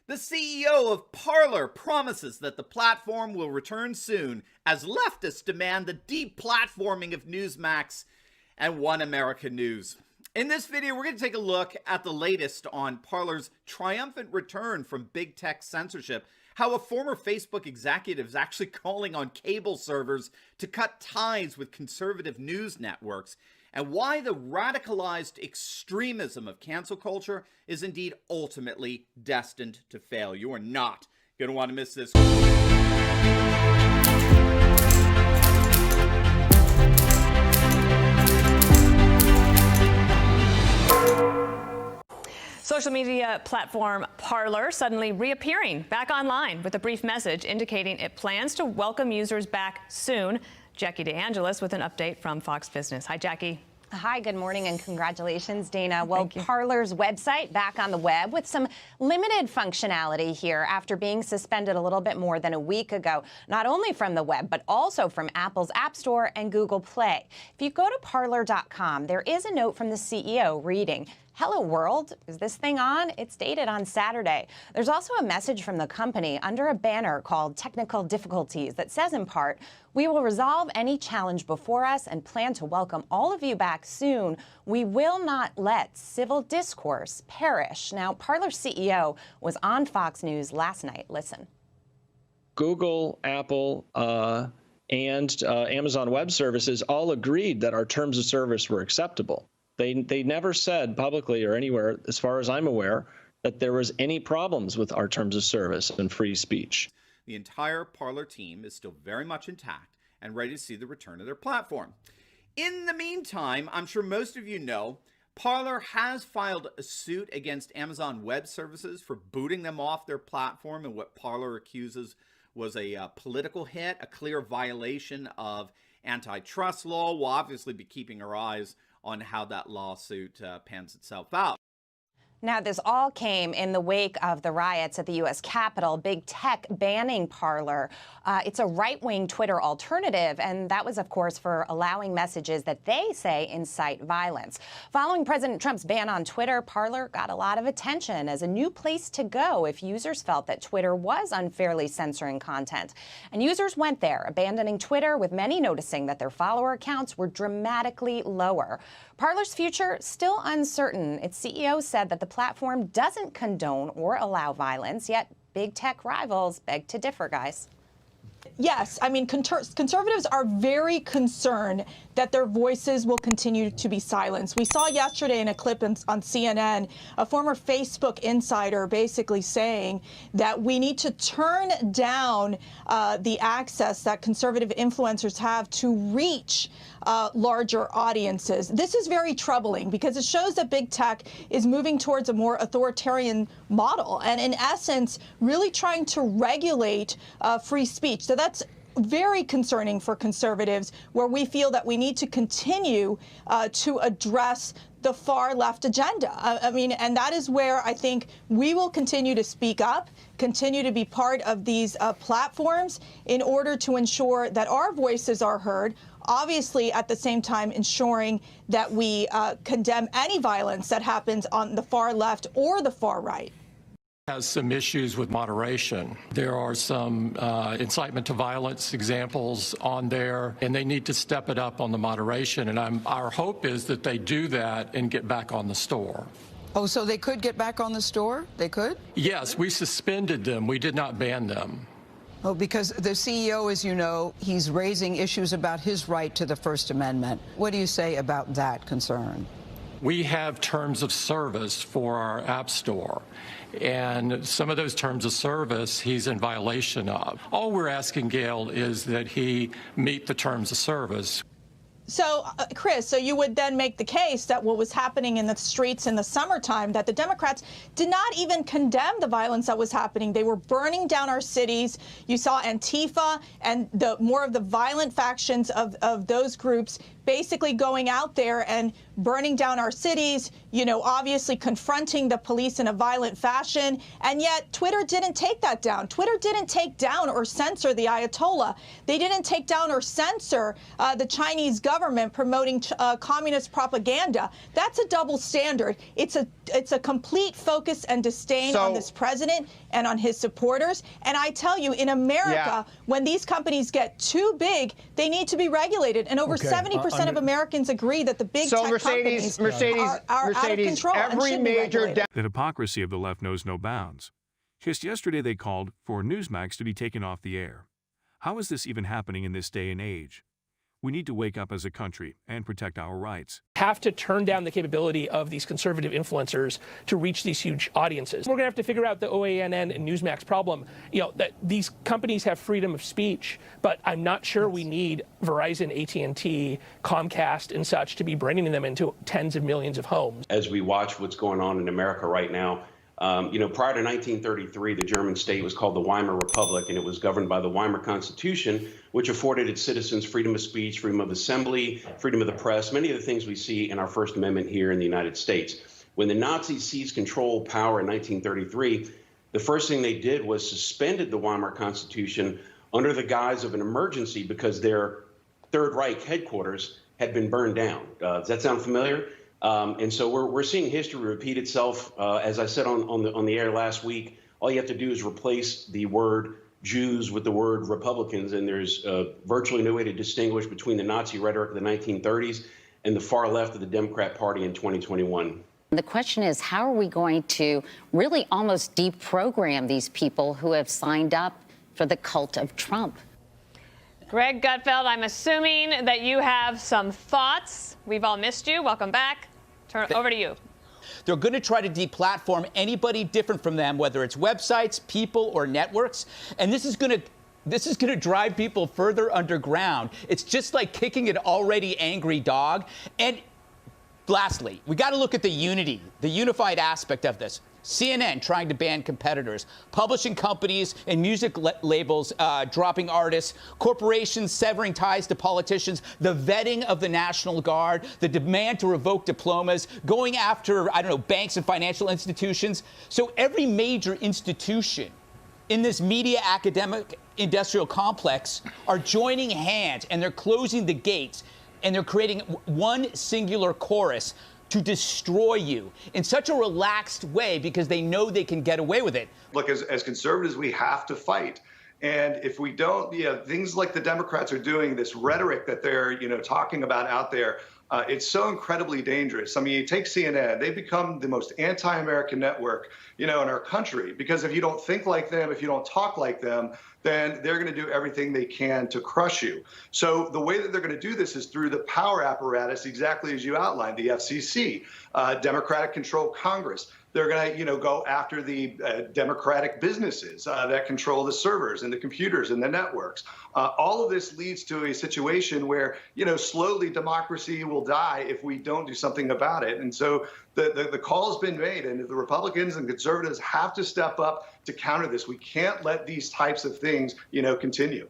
The CEO of Parler promises that the platform will return soon as leftists demand the deplatforming of NewsMax and One America News. In this video, we're going to take a look at the latest on Parler's triumphant return from big tech censorship, how a former Facebook executive is actually calling on cable servers to cut ties with conservative news networks, and why the radicalized extremism of cancel culture is indeed ultimately destined to fail. You are not going to want to miss this. Social media platform Parler suddenly reappearing back online with a brief message indicating it plans to welcome users back soon. Jackie DeAngelis with an update from Fox Business. Hi, Jackie. Hi, good morning, and congratulations, Dana. Well, Parler's website back on the web with some limited functionality here after being suspended a little bit more than a week ago, not only from the web, but also from Apple's App Store and Google Play. If you go to parler.com, there is a note from the CEO reading, "Hello world, is this thing on?" It's dated on Saturday. There's also a message from the company under a banner called Technical Difficulties that says in part, "We will resolve any challenge before us and plan to welcome all of you back soon. We will not let civil discourse perish." Now, Parler's CEO was on Fox News last night. Listen. Google, Apple, and Amazon Web Services all agreed that our terms of service were acceptable. They never said publicly or anywhere, as far as I'm aware, that there was any problems with our terms of service and free speech. The entire Parler team is still very much intact and ready to see the return of their platform. In the meantime, I'm sure most of you know, Parler has filed a suit against Amazon Web Services for booting them off their platform in what Parler accuses was a political hit, a clear violation of antitrust law. We'll obviously be keeping our eyes on how that lawsuit pans itself out. Now, this all came in the wake of the riots at the U.S. Capitol, big tech banning Parler. It's a right-wing Twitter alternative, and that was, of course, for allowing messages that they say incite violence. Following President Trump's ban on Twitter, Parler got a lot of attention as a new place to go if users felt that Twitter was unfairly censoring content. And users went there, abandoning Twitter, with many noticing that their follower counts were dramatically lower. Parler's future still uncertain. Its CEO said that the platform doesn't condone or allow violence, yet big tech rivals beg to differ, guys. Yes, I mean, conservatives are very concerned that their voices will continue to be silenced. We saw yesterday in a clip on CNN, a former Facebook insider basically saying that we need to turn down the access that conservative influencers have to reach larger audiences. This is very troubling because it shows that big tech is moving towards a more authoritarian model and, in essence, really trying to regulate free speech. So that's very concerning for conservatives, where we feel that we need to continue to address the far left agenda. I mean, and that is where I think we will continue to speak up, continue to be part of these platforms in order to ensure that our voices are heard. Obviously, at the same time, ensuring that we condemn any violence that happens on the far left or the far right. Has some issues with moderation. There are some incitement to violence examples on there, and they need to step it up on the moderation. And our hope is that they do that and get back on the store. Oh, so they could get back on the store? They could? Yes, we suspended them. We did not ban them. Oh, because the CEO, as you know, he's raising issues about his right to the First Amendment. What do you say about that concern? We have terms of service for our App Store, and some of those terms of service he's in violation of. All we're asking, Gail, is that he meet the terms of service. So, Chris, so you would then make the case that what was happening in the streets in the summertime, that the Democrats did not even condemn the violence that was happening. They were burning down our cities. You saw Antifa and more of the violent factions of those groups basically going out there and burning down our cities, you know, obviously confronting the police in a violent fashion. And yet Twitter didn't take that down. Twitter didn't take down or censor the Ayatollah. They didn't take down or censor the Chinese government promoting communist propaganda. That's a double standard. It's a complete focus and disdain on this president and on his supporters. And I tell you, in America, when these companies get too big, they need to be regulated. And over 70% of Americans agree that the big tech companies are out of control and should be regulated. The hypocrisy of the left knows no bounds. Just yesterday they called for NewsMax to be taken off the air. How is this even happening in this day and age? We need to wake up as a country and protect our rights. Have to turn down the capability of these conservative influencers to reach these huge audiences. We're going to have to figure out the OANN and NewsMax problem. You know, that these companies have freedom of speech, but I'm not sure we need Verizon, AT&T, Comcast, and such to be bringing them into tens of millions of homes. As we watch what's going on in America right now, you know, prior to 1933, the German state was called the Weimar Republic, and it was governed by the Weimar Constitution, which afforded its citizens freedom of speech, freedom of assembly, freedom of the press, many of the things we see in our First Amendment here in the United States. When the Nazis seized control of power in 1933, the first thing they did was suspended the Weimar Constitution under the guise of an emergency because their Third Reich headquarters had been burned down. Does that sound familiar? And so we're seeing history repeat itself. As I said on the air last week, all you have to do is replace the word Jews with the word Republicans, and there's virtually no way to distinguish between the Nazi rhetoric of the 1930s and the far left of the Democrat Party in 2021. The question is, how are we going to really almost deprogram these people who have signed up for the cult of Trump? Greg Gutfeld, I'm assuming that you have some thoughts. We've all missed you. Welcome back. Turn over to you. They're going to try to deplatform anybody different from them, whether it's websites, people, or networks. And this is going to drive people further underground. It's just like kicking an already angry dog. And lastly, we got to look at the unified aspect of this. CNN trying to ban competitors, publishing companies and music labels dropping artists, corporations severing ties to politicians, the vetting of the National Guard, the demand to revoke diplomas, going after, I don't know, banks and financial institutions. So every major institution in this media academic industrial complex are joining hands, and they're closing the gates, and they're creating one singular chorus to destroy you in such a relaxed way because they know they can get away with it. Look, as conservatives, we have to fight. And if we don't, things like the Democrats are doing, this rhetoric that they're, talking about out there, it's so incredibly dangerous. I mean, you take CNN, they become the most anti-American network, in our country, because if you don't think like them, if you don't talk like them, then they're going to do everything they can to crush you. So the way that they're going to do this is through the power apparatus, exactly as you outlined, the FCC, Democratic-controlled Congress. They're going to, go after the Democratic businesses that control the servers and the computers and the networks. All of this leads to a situation where, slowly democracy will die if we don't do something about it. And so the call has been made, and the Republicans and conservatives have to step up to counter this. We can't let these types of things, continue.